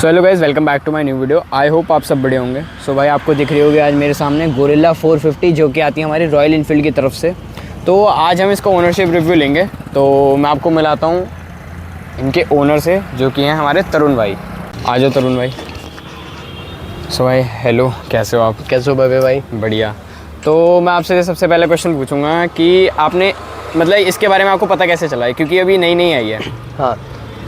So hello guys, welcome back to my new video. I hope आप सब बढ़िया होंगे। सो भाई आपको दिख रही होगी आज मेरे सामने गोरिल्ला 450 जो कि आती है हमारी रॉयल इनफील्ड की तरफ से। तो आज हम इसका ओनरशिप रिव्यू लेंगे। तो मैं आपको मिलाता हूँ इनके ओनर से जो कि हैं हमारे तरुण भाई। आ जाओ तरुण भाई। सो भाई हेलो, कैसे हो आप? कैसे हो भव्य भाई? बढ़िया। तो मैं आपसे सबसे पहले क्वेश्चन पूछूंगा कि आपने मतलब इसके बारे में आपको पता कैसे चला है, क्योंकि अभी नई नई आई है। हाँ,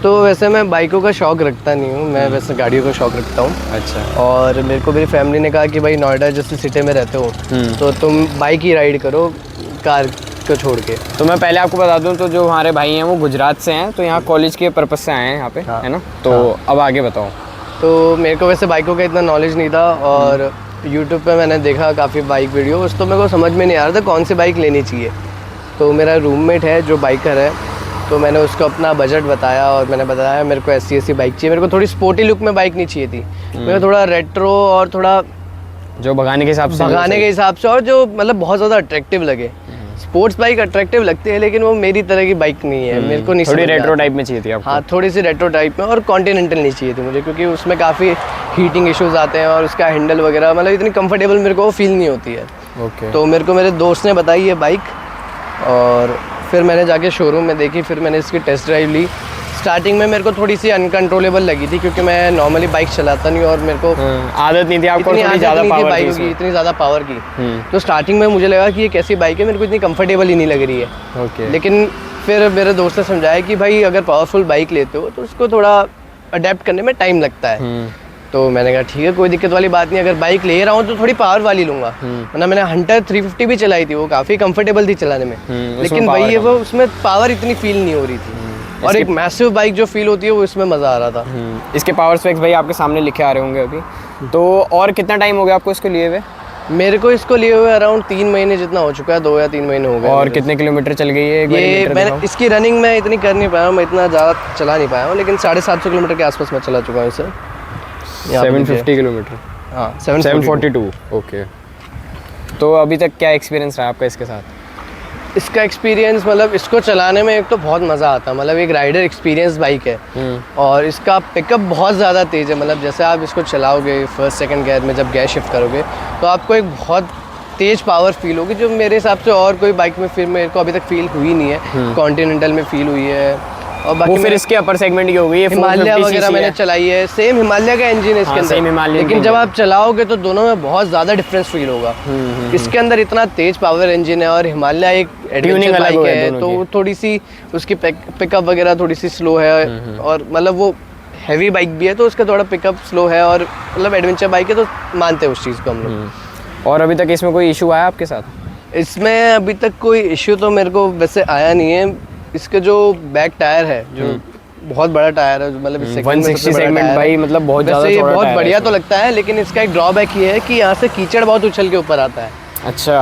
तो वैसे मैं बाइकों का शौक़ रखता नहीं हूँ, मैं वैसे गाड़ियों का शौक़ रखता हूँ। अच्छा। और मेरे को मेरी फैमिली ने कहा कि भाई नोएडा जैसे सिटी में रहते हो तो तुम बाइक ही राइड करो कार को छोड़ के। तो मैं पहले आपको बता दूं, तो जो हमारे भाई हैं वो गुजरात से हैं, तो यहाँ कॉलेज के पर्पस से आए हैं यहाँ पे। हाँ, है ना? तो अब आगे बताओ। तो मेरे को वैसे बाइकों का इतना नॉलेज नहीं था और यूट्यूब पे मैंने देखा काफ़ी बाइक वीडियोस, तो मेरे को समझ में नहीं आ रहा था कौन सी बाइक लेनी चाहिए। तो मेरा रूममेट है जो बाइकर है, तो मैंने उसको अपना बजट बताया और मैंने बताया मेरे को ऐसी बाइक चाहिए। मेरे को थोड़ी स्पोर्टी लुक में बाइक नहीं चाहिए थी, मेरे को थोड़ा रेट्रो और थोड़ा जो भगाने के हिसाब से और जो मतलब बहुत ज़्यादा अट्रैक्टिव लगे। स्पोर्ट्स बाइक अट्रैक्टिव लगती है लेकिन वो मेरी तरह की बाइक नहीं है, मेरे को नहीं। थोड़ी रेट्रो टाइप में चाहिए थी आपको? हाँ, थोड़ी सी रेट्रो टाइप में और कॉन्टिनेंटल नहीं चाहिए थी मुझे, क्योंकि उसमें काफ़ी हीटिंग इश्यूज आते हैं और उसका हैंडल वगैरह मतलब इतनी कंफर्टेबल मेरे को फील नहीं होती है। ओके। तो मेरे को मेरे दोस्त ने बताई ये बाइक और फिर मैंने जाके शोरूम में देखी, फिर मैंने इसकी टेस्ट ड्राइव ली। स्टार्टिंग में मेरे को थोड़ी सी अनकंट्रोलेबल लगी थी क्योंकि मैं नॉर्मली बाइक चलाता नहीं और मेरे को आदत नहीं थी आपको, थोड़ी ज़्यादा पावर बाइक की, इतनी ज़्यादा पावर की। तो स्टार्टिंग में मुझे लगा कि ये कैसी बाइक है, मेरे को इतनी कंफर्टेबल ही नहीं लग रही है। ओके। लेकिन फिर मेरे दोस्त ने समझाया कि भाई अगर पावरफुल बाइक लेते हो तो उसको थोड़ा अडेप्ट करने में टाइम लगता है। तो मैंने कहा ठीक है, कोई दिक्कत वाली बात नहीं, अगर बाइक ले रहा हूँ तो थोड़ी पावर वाली लूँगा। वरना मैंने हंटर 350 भी चलाई थी, वो काफ़ी कंफर्टेबल थी चलाने में, लेकिन वही है वो उसमें पावर इतनी फील नहीं हो रही थी। और एक मैसिव बाइक जो फील होती है वो इसमें मज़ा आ रहा था। इसके पावर स्पेक्स भाई आपके सामने लिखे आ रहे होंगे अभी। तो और कितना टाइम हो गया आपको इसको लिए हुए? मेरे को इसको लिए हुए अराउंड 3 महीने जितना हो चुका है, 2 या 3 महीने हो गए। और कितने किलोमीटर चल गई है ये? मैंने इसकी रनिंग में इतनी कर नहीं पाया हूँ, मैं इतना ज़्यादा चला नहीं पाया हूँ, लेकिन 750 किलोमीटर के आसपास मैं चला चुका हूँ इसे। 750 किलोमीटर? हाँ, 742। ओके। तो अभी तक क्या एक्सपीरियंस रहा आपका इसके साथ? इसका एक्सपीरियंस मतलब इसको चलाने में एक तो बहुत मज़ा आता है, मतलब एक राइडर एक्सपीरियंस बाइक है। और इसका पिकअप बहुत ज़्यादा तेज़ है, मतलब जैसे आप इसको चलाओगे फर्स्ट सेकंड गियर में जब गियर शिफ्ट करोगे तो आपको एक बहुत तेज़ पावर फील होगी, जो मेरे हिसाब से और कोई बाइक में फिर मेरे को अभी तक फील हुई नहीं है। कॉन्टिनेंटल में फील हुई है और बाकी फिर इसके अपर सेगमेंट की हो गई है। हिमालय वगैरह मैंने चलाई है, सेम हिमालय का इंजन है इसके अंदर। सेम हिमालय, लेकिन जब आप चलाओगे तो दोनों में बहुत ज़्यादा डिफरेंस फील होगा। इसके अंदर इतना तेज पावर इंजन है और हिमालय एक एडवेंचर बाइक है, तो थोड़ी सी उसकी पिकअप वगैरह थोड़ी सी स्लो है। और मतलब वो हैवी बाइक भी है तो उसका थोड़ा पिकअप स्लो है, और मतलब एडवेंचर बाइक है तो मानते हैं उस चीज़ को हम लोग। और अभी तक इसमें कोई इशू आया आपके साथ? इसमें अभी तक कोई इशू तो मेरे को वैसे आया नहीं है। इसके जो बैक टायर है, जो बहुत बड़ा टायर है, मतलब 160 सेगमेंट भाई, मतलब बहुत ज़्यादा ये बहुत बढ़िया तो लगता है, लेकिन इसका एक ड्रॉबैक ये है कि यहाँ से कीचड़ बहुत उछल के ऊपर आता है। अच्छा।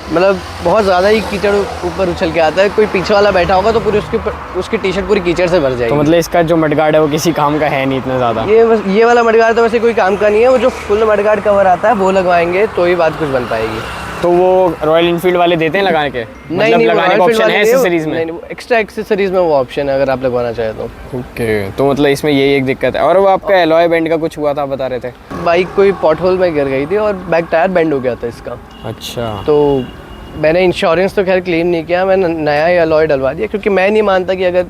मतलब बहुत ज़्यादा ही कीचड़ ऊपर उछल के आता है, कोई पीछे वाला बैठा होगा तो पूरी उसकी टी शर्ट पूरी कीचड़ से भर जाएगी। तो मतलब इसका जो मडगार्ड है वो किसी काम का है नहीं इतना ज़्यादा? ये वाला मडगार्ड तो वैसे कोई काम का नहीं है, वो जो फुल मडगार्ड कवर आता है वो लगवाएंगे तो ही बात कुछ बन पाएगी। तो वो रॉयल इनफील्ड वाले देते हैं लगाने के? नहीं, लगाने का ऑप्शन है एक्सेसरीज में? नहीं, एक्स्ट्रा एक्सेसरीज में वो ऑप्शन है अगर आप लगवाना चाहे तो। ओके। तो मतलब इसमें यही एक दिक्कत है। और वो आपका एलॉय बैंड का कुछ हुआ था बता रहे थे? बाइक कोई पॉट होल में गिर गई थी और बैक टायर बेंड हो गया था इसका। अच्छा। तो मैंने इंश्योरेंस तो खैर क्लेम नहीं किया, मैंने नया ही अलॉय डलवा दिया, क्योंकि मैं नहीं मानता कि अगर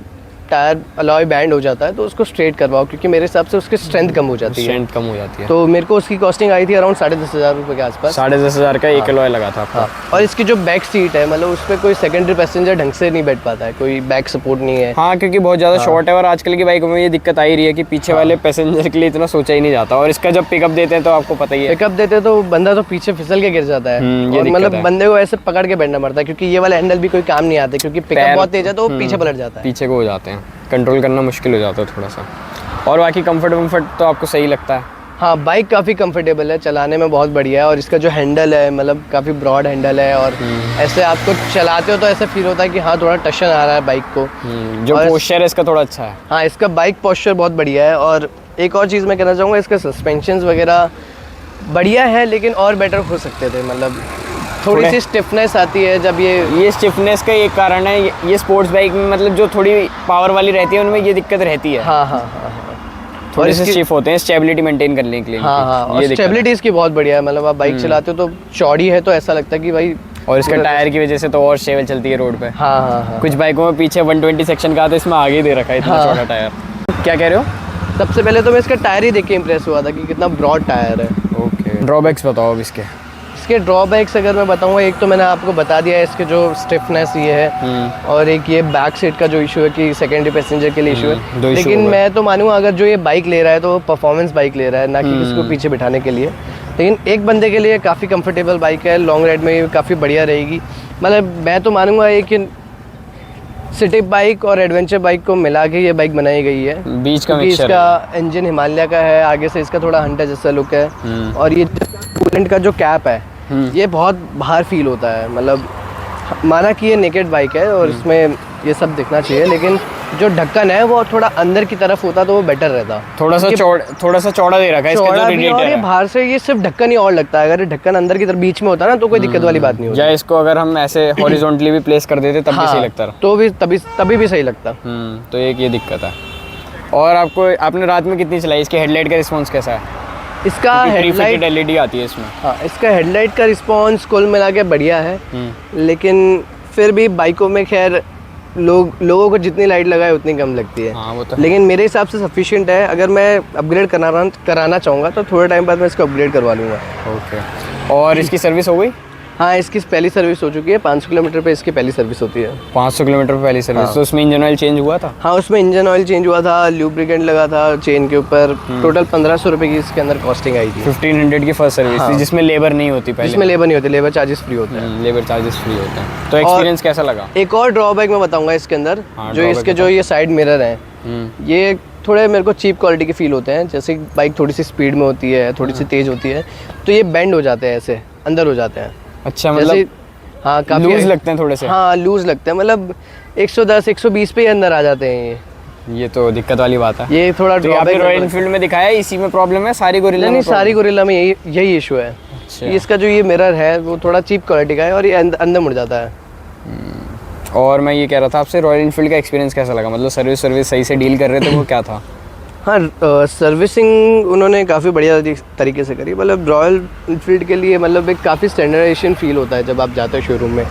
टायर अलॉय बैंड हो जाता है तो उसको स्ट्रेट करवाओ, क्योंकि मेरे हिसाब से उसकी स्ट्रेंथ कम हो जाती है। स्ट्रेंथ कम हो जाती है। तो मेरे को उसकी कॉस्टिंग आई थी अराउंड 10,500 रुपये के आसपास। 10,500 का एक अलॉय लगा था आपका? हाँ। और इसकी जो बैक सीट है, मतलब उस पर कोई सेकेंडरी पैसेंजर ढंग से नहीं बैठ पाता है, कोई बैक सपोर्ट नहीं है। हाँ, क्योंकि बहुत ज़्यादा शॉर्ट है और आजकल की बाइकों में ये दिक्कत आ ही रही है कि पीछे वाले पैसेंजर के लिए इतना सोचा ही नहीं जाता। और इसका जब पिकअप देते हैं तो आपको पता ही है, पिकअप देते तो बंदा तो पीछे फिसल के गिर जाता है, और मतलब बंदे को ऐसे पकड़ के बैठना पड़ता है, क्योंकि ये वाला हैंडल भी कोई काम नहीं आता, क्योंकि पिकअप बहुत तेज है तो वो पीछे पलट जाता है, पीछे को हो जाते हैं, कंट्रोल करना मुश्किल हो जाता है थोड़ा सा। और बाकी कंफर्ट तो आपको सही लगता है? हाँ, बाइक काफ़ी कंफर्टेबल है, चलाने में बहुत बढ़िया है। और इसका जो हैंडल है मतलब काफ़ी ब्रॉड हैंडल है, और ऐसे आपको चलाते हो तो ऐसे फील होता है कि हाँ थोड़ा टशन आ रहा है बाइक को। जो पोस्चर है इसका थोड़ा अच्छा है। हाँ, इसका बाइक पोस्चर बहुत बढ़िया है। और एक और चीज़ मैं कहना चाहूँगा, इसका सस्पेंशंस वगैरह बढ़िया है, लेकिन और बेटर हो सकते थे। मतलब थोड़ी सी स्टिफनेस आती है जब ये स्टिफनेस का एक कारण है ये स्पोर्ट्स बाइक में, मतलब जो थोड़ी पावर वाली रहती है उनमें ये दिक्कत रहती है। हाँ हाँ हाँ हाँ। थोड़े से स्टिफ होते हैं स्टेबिलिटी मेंटेन करने के लिए। हाँ हाँ, और स्टेबिलिटी इसकी बहुत बढ़िया है, मतलब आप बाइक चलाते हो तो चौड़ी है तो ऐसा लगता है कि भाई, और इसका टायर की वजह से तो और स्टेबल चलती है रोड पे। हाँ हाँ हाँ। कुछ बाइकों में पीछे 120 सेक्शन का आता है, इसमें आगे ही दे रखा है इतना चौड़ा टायर। क्या कह रहे हो? सबसे पहले तो मैं इसका टायर ही देख के इम्प्रेस हुआ था कि कितना ब्रॉड टायर है। ओके, ड्रॉबैक्स बताओ अब इसके। इसके ड्रॉबैक्स अगर मैं बताऊंगा, एक तो मैंने आपको बता दिया है इसके जो स्टिफनेस ये है, और एक ये बैक सीट का जो इशू है कि सेकेंडरी पैसेंजर के लिए इशू है। लेकिन मैं तो मानूंगा अगर जो ये बाइक ले रहा है तो परफॉर्मेंस बाइक ले रहा है, ना कि किसी को पीछे बिठाने के लिए। लेकिन एक बंदे के लिए काफ़ी कंफर्टेबल बाइक है, लॉन्ग राइड में ये काफ़ी बढ़िया रहेगी। मतलब मैं तो मानूंगा एक सिटी बाइक और एडवेंचर बाइक को मिला के ये बाइक बनाई गई है। बीच का क्योंकि इसका इंजन हिमालय का है, आगे से इसका थोड़ा हंटर जैसा लुक है, और ये कूलेंट का जो कैप है ये बहुत बाहर फील होता है। मतलब माना कि ये नेकेड बाइक है और इसमें ये सब दिखना चाहिए, लेकिन जो ढक्कन है वो थोड़ा अंदर की तरफ होता तो वो बेटर रहता। थोड़ा सा चौड़ा दे रखा है इसका जो रेडिएटर है। बाहर से ये सिर्फ ढक्कन ही और लगता है, अगर ढक्कन अंदर की तरफ बीच में होता ना तो कोई दिक्कत वाली बात नहीं होती। या इसको अगर हम ऐसे हॉरिजॉन्टली भी प्लेस कर देते तब भी सही लगता, तो भी तभी भी सही लगता। तो एक ये दिक्कत है। और आपने रात में कितनी चलाई? इसके हेडलाइट का रिस्पॉन्स कैसा है? इसका हेडलाइट LED आती है इसमें। हाँ, इसका हेडलाइट का रिस्पॉन्स कुल मिला के बढ़िया है, लेकिन फिर भी बाइकों में खैर लोगों को जितनी लाइट लगाए उतनी कम लगती है। हाँ, वो तो लेकिन मेरे हिसाब से सफिशिएंट है। अगर मैं अपग्रेड कराना चाहूँगा तो थोड़े टाइम बाद मैं इसको अपग्रेड करवा लूँगा। ओके, और इसकी सर्विस हो गई? हाँ, इसकी पहली सर्विस हो चुकी है। 500 किलोमीटर पे इसकी पहली सर्विस होती है। 500 किलोमीटर पे पहली सर्विस। तो उसमें इंजन ऑयल चेंज हुआ था? हाँ, उसमें इंजन ऑयल चेंज हुआ था, लुब्रिकेंट लगा था चेन के ऊपर। टोटल 1500 रुपये की इसके अंदर कॉस्टिंग आई थी। 1500 की फर्स्ट सर्विस थी, जिसमें लेबर नहीं होती पहले। इसमें लेबर नहीं होती, लेबर चार्जेस फ्री होते हैं। लेबर चार्जेस फ्री होते हैं। तो एक्सपीरियंस कैसा लगा? एक और ड्रॉबैक मैं बताऊंगा इसके अंदर, जो इसके जो ये साइड मिरर हैं, ये थोड़े मेरे को चीप क्वालिटी के फील होते हैं। जैसे बाइक थोड़ी सी स्पीड में होती है, थोड़ी सी तेज होती है, तो ये बेंड हो जाते हैं, ऐसे अंदर हो जाते हैं। अच्छा, मतलब हाँ, काफी लूज लगते हैं थोड़े से। हाँ, लूज लगते हैं, मतलब 110 120 पे ही अंदर आ जाते हैं ये तो दिक्कत वाली बात है। ये थोड़ा तो आपने रॉयल एनफील्ड में दिखाया है इसी में प्रॉब्लम है? सारी गोरिल्ला नहीं, सारी गोरिल्ला में यही इशू है। अच्छा। इसका जो ये मिरर है वो थोड़ा चीप क्वालिटी का है और ये अंदर मुड़ जाता है। और मैं ये कह रहा था आपसे, रॉयल एनफील्ड का एक्सपीरियंस कैसा लगा? मतलब सर्विस सही से डील कर रहे थे वो क्या था? हाँ, सर्विसिंग उन्होंने काफ़ी बढ़िया तरीके से करी। मतलब रॉयल एनफील्ड के लिए मतलब एक काफ़ी स्टैंडर्डाइजेशन फील होता है जब आप जाते हो शोरूम में।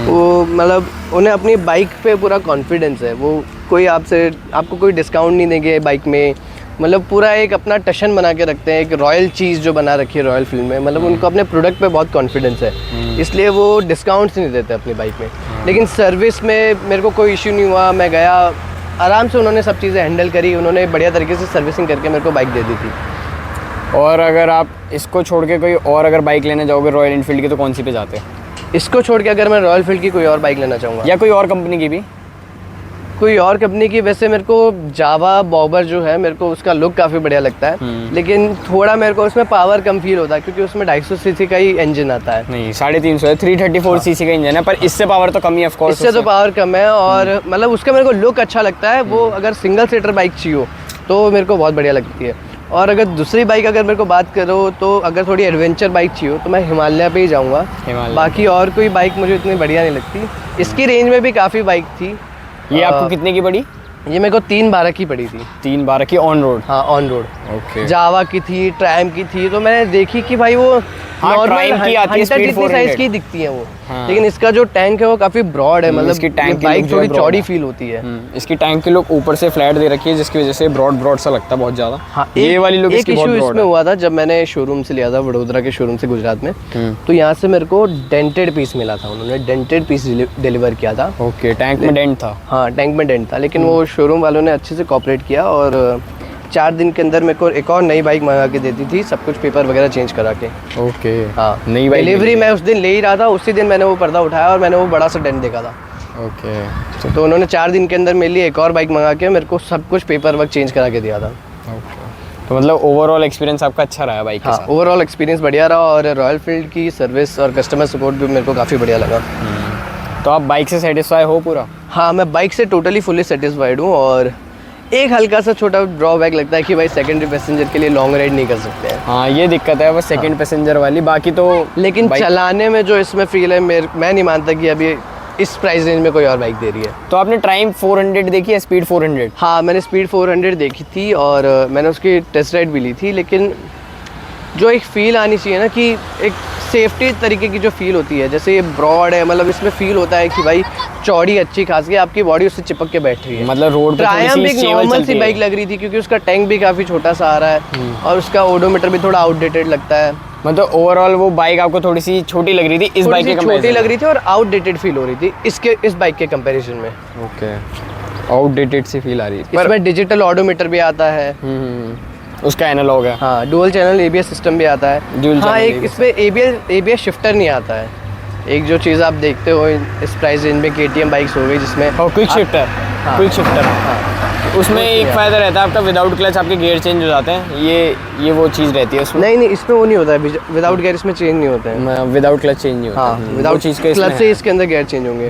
वो मतलब उन्हें अपनी बाइक पे पूरा कॉन्फिडेंस है, वो कोई आपको कोई डिस्काउंट नहीं देंगे बाइक में। मतलब पूरा एक अपना टशन बना के रखते हैं, एक रॉयल चीज़ जो बना रखी है रॉयल फील्ड में। मतलब उनको अपने प्रोडक्ट पे बहुत कॉन्फिडेंस है, इसलिए वो डिस्काउंट्स नहीं देते अपनी बाइक में। लेकिन सर्विस में मेरे को कोई इशू नहीं हुआ। मैं गया, आराम से उन्होंने सब चीज़ें हैंडल करी, उन्होंने बढ़िया तरीके से सर्विसिंग करके मेरे को बाइक दे दी थी। और अगर आप इसको छोड़ के कोई और अगर बाइक लेने जाओगे रॉयल एनफील्ड की, तो कौन सी पे जाते हैं? इसको छोड़ के अगर मैं रॉयल एनफील्ड की कोई और बाइक लेना चाहूँगा, या कोई और कंपनी की भी? कोई और कंपनी की वैसे मेरे को जावा बॉबर जो है, मेरे को उसका लुक काफ़ी बढ़िया लगता है, लेकिन थोड़ा मेरे को उसमें पावर कम फील होता है क्योंकि उसमें 250 सीसी का ही इंजन आता है। नहीं, 350 है, 334 सीसी का इंजन है, पर इससे पावर तो कम ही है ऑफ कोर्स। इससे तो पावर कम है, और मतलब उसका मेरे को लुक अच्छा लगता है। वो अगर सिंगल सीटर बाइक चाहिए तो मेरे को बहुत बढ़िया लगती है। और अगर दूसरी बाइक अगर मेरे को बात करो तो अगर थोड़ी एडवेंचर बाइक चाहिए तो मैं हिमालय पे ही जाऊँगा। बाकी और कोई बाइक मुझे इतनी बढ़िया नहीं लगती। इसकी रेंज में भी काफ़ी बाइक थी। ये आपको कितने की पड़ी? ये मेरे को 312 की पड़ी थी। 312 की ऑन रोड? हाँ, ऑन रोड। ओके। जावा की थी, ट्रायम की थी, तो मैंने देखी कि भाई वो नॉर्मल की आती है, स्पीड 400 साइज की दिखती है वो। लेकिन इसका जो टैंक है वो काफी ब्रॉड है, मतलब इसकी टैंक बाइक थोड़ी चौड़ी फील होती है। इसकी टैंक की लुक ऊपर से फ्लैट दे रखी है, जिसकी वजह से ब्रॉड सा लगता है बहुत ज्यादा। हाँ, ये वाली लुक इसकी बहुत ब्रॉड है। इसमें हुआ था जब मैंने शोरूम से लिया था, वडोदरा के शोरूम से गुजरात में, तो यहाँ से मेरे को डेंटेड पीस मिला था। उन्होंने डेंटेड पीस डिलीवर किया था। ओके, टैंक में डेंट था? हाँ, टैंक में डेंट था, लेकिन वो शोरूम वालों ने अच्छे से कोऑपरेट किया और 4 दिन के अंदर मेरे को एक और नई बाइक मंगा के देती थी, सब कुछ पेपर वगैरह चेंज करा के। ओके। हाँ, नई बाइक डिलीवरी मैं उस दिन ले ही रहा था, उसी दिन मैंने वो पर्दा उठाया और मैंने वो बड़ा सा डेंट देखा था। ओके। तो उन्होंने 4 दिन के अंदर मेरे लिए एक और बाइक मंगा के मेरे को सब कुछ पेपर वर्क चेंज करा के दिया था। ओके, तो मतलब ओवरऑल एक्सपीरियंस आपका अच्छा रहा बाइक के साथ? ओवरऑल एक्सपीरियंस बढ़िया रहा, और रॉयल एनफील्ड की सर्विस और कस्टमर सपोर्ट भी मेरे को काफ़ी बढ़िया लगा। तो आप बाइक से सेटिस्फाई हो पूरा? हाँ, मैं बाइक से टोटली फुली सेटिस्फाइड हूँ। और एक हल्का सा छोटा ड्रॉबैक लगता है कि भाई सेकेंडरी पैसेंजर के लिए लॉन्ग राइड नहीं कर सकते हैं। हाँ, ये दिक्कत है बस सेकंड पैसेंजर वाली, बाकी तो लेकिन चलाने में जो इसमें फील है, मैं नहीं मानता कि अभी इस प्राइस रेंज में कोई और बाइक दे रही है। तो आपने ट्राइम्फ 400 देखी है, स्पीड 400? हाँ, मैंने स्पीड 400 देखी थी और मैंने उसकी टेस्ट राइड भी ली थी, लेकिन जो एक फ़ील आनी चाहिए ना कि एक सेफ्टी तरीके की जो फील होती है, जैसे ये ब्रॉड है, मतलब इसमें फील होता है कि भाई चौड़ी अच्छी खासी है, आपकी बॉडी उससे चिपक के बैठ रही है। मतलब रोड पे ट्रायम्फ एक नॉर्मल सी बाइक लग रही थी क्योंकि उसका टैंक भी काफ़ी छोटा सा आ रहा है और उसका ओडोमीटर भी थोड़ा आउटडेटेड लगता है। मतलब ओवरऑल वो बाइक आपको थोड़ी सी छोटी लग रही थी इस बाइक के कंपैरिजन? छोटी लग रही थी और आउटडेटेड फील हो रही थी इस बाइक के कंपैरिजन में। ओके, आउटडेटेड सी फील आ रही है। इसमें डिजिटल ऑडोमीटर भी आता है, उसका एनालॉग है। हाँ, डुअल चैनल एबीएस सिस्टम भी आता है। हाँ, एक इसमें एबीएस शिफ्टर नहीं आता है। एक जो चीज़ आप देखते हो इस प्राइस रेंज में केटीएम बाइक्स हो गई जिसमें क्विक शिफ्टर, क्विक शिफ्टर, उसमें एक फ़ायदा रहता है आपका, विदाउट क्लच आपके गियर चेंज हो जाते हैं। ये वो चीज़ रहती है उसमें। नहीं, इसमें वो नहीं होता है, विदाउट गियर इसमें चेंज नहीं होते हैं। विदाउट क्लच चेंज नहीं होता। हाँ, विदाउट चीज़ के क्लच से इसके अंदर गियर चेंज होंगे।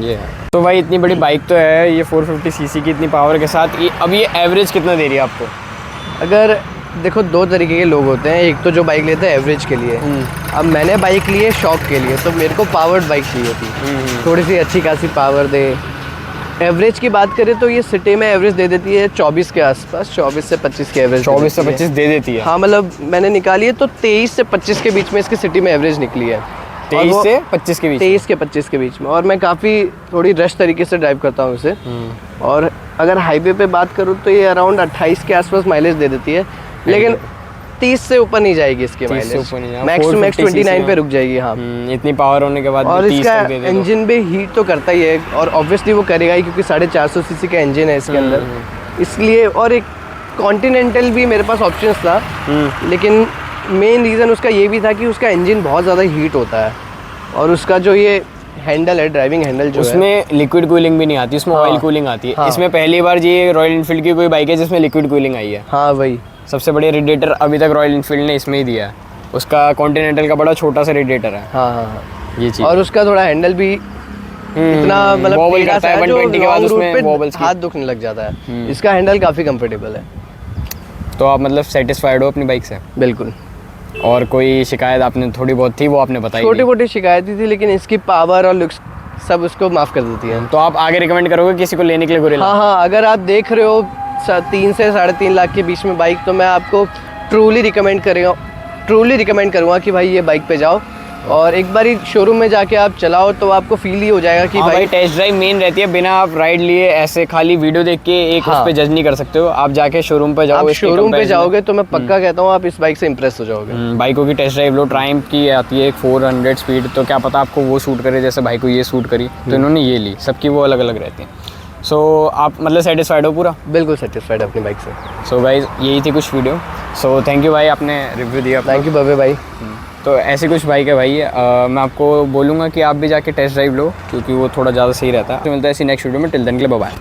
ये है। तो भाई इतनी बड़ी बाइक तो है ये 450 सीसी की, इतनी पावर के साथ, अब ये एवरेज कितना दे रही है आपको? अगर देखो, दो तरीके के लोग होते हैं, एक तो जो बाइक लेते हैं एवरेज के लिए। अब मैंने बाइक ली है शौक के लिए, तो मेरे को पावर्ड बाइक चाहिए थी, थोड़ी सी अच्छी खासी पावर दे। एवरेज की बात करें तो ये सिटी में एवरेज दे देती है 24 के आसपास, 24 से 25 के एवरेज। 24 से 25 दे देती है? हाँ, मतलब मैंने निकाली है तो 23 से 25 के बीच में इसकी सिटी में एवरेज निकली है। 23 से 25 के बीच? 23 के 25 के बीच में। और मैं काफ़ी थोड़ी रश तरीके से ड्राइव करता हूँ इसे। और अगर हाईवे पे बात करूँ तो ये अराउंड 28 के आसपास माइलेज दे देती है, लेकिन 30 से ऊपर नहीं जाएगी इसके माइलेज, मैक्स टू मैक्स 29 पे रुक जाएगी। हाँ, इतनी पावर होने के बाद और इसका इंजन भी हीट तो करता ही है, और ऑब्वियसली वो करेगा ही क्योंकि 450 सीसी का इंजन है इसके अंदर, इसलिए। और एक कॉन्टिनेंटल भी मेरे पास ऑप्शन था, लेकिन मेन रीज़न उसका ये भी था कि उसका इंजन बहुत ज़्यादा हीट होता है, और उसका जो ये हैंडल है, ड्राइविंग हैंडल जो उसमें लिक्विड कूलिंग भी नहीं आती, उसमें ऑयल कूलिंग आती है। इसमें पहली बार ये रॉयल इनफील्ड की कोई बाइक है जिसमें लिक्विड कूलिंग आई है। हाँ, वही सबसे बढ़िया रेडिएटर अभी तक रॉयल इनफील्ड ने इसमें ही दिया है, उसका कॉन्टिनेंटल का बड़ा छोटा सा रेडिएटर है। हाँ, ये चीज़। और उसका थोड़ा हैंडल भी इतना मतलब वॉबल करता है 120 के बाद, उसमें वॉबल्स हाथ दुखने लग जाता है। इसका हैंडल काफ़ी कंफर्टेबल है। तो आप मतलब सेटिस्फाइड हो अपनी बाइक से? बिल्कुल। और कोई शिकायत आपने थोड़ी बहुत थी वो आपने बताई? छोटी मोटी शिकायतें थी, लेकिन इसकी पावर और लुक्स सब उसको माफ़ कर देती है। तो आप आगे रिकमेंड करोगे किसी को लेने के लिए गोरिल्ला? हाँ, अगर आप देख रहे हो 3 से 3.5 लाख के बीच में बाइक, तो मैं आपको ट्रूली रिकमेंड करूँगा कि भाई ये बाइक पे जाओ और एक बार शोरूम में जाके आप चलाओ, तो आपको फील ही हो जाएगा कि भाई टेस्ट ड्राइव मेन रहती है। बिना आप राइड लिए ऐसे खाली वीडियो देख के एक उस पे जज नहीं कर सकते हो। आप जाके शोरूम पे जाओ, शोरूम पे जाओगे तो मैं पक्का कहता हूँ आप इस बाइक से इंप्रेस हो जाओगे। बाइकों की टेस्ट ड्राइव लो, ट्रायम्फ की आती है 400 स्पीड, तो क्या पता आपको वो शूट करे जैसे भाई को ये शूट करी, तो इन्होंने ये ली। सबकी वो अलग अलग रहती है। सो आप मतलब सेटिस्फाइड हो पूरा? बिल्कुल सेटिस्फाइड अपनी बाइक से। सो गाइज यही थी कुछ वीडियो। सो थैंक यू भाई, आपने रिव्यू दिया। थैंक यू भव्य भाई। तो ऐसी कुछ बाइक है भाई, मैं आपको बोलूँगा कि आप भी जाके टेस्ट ड्राइव लो, क्योंकि वो थोड़ा ज़्यादा सही रहता है। तो मिलता है ऐसी नेक्स्ट वीडियो में, टिल देन के लिए बाय बाय।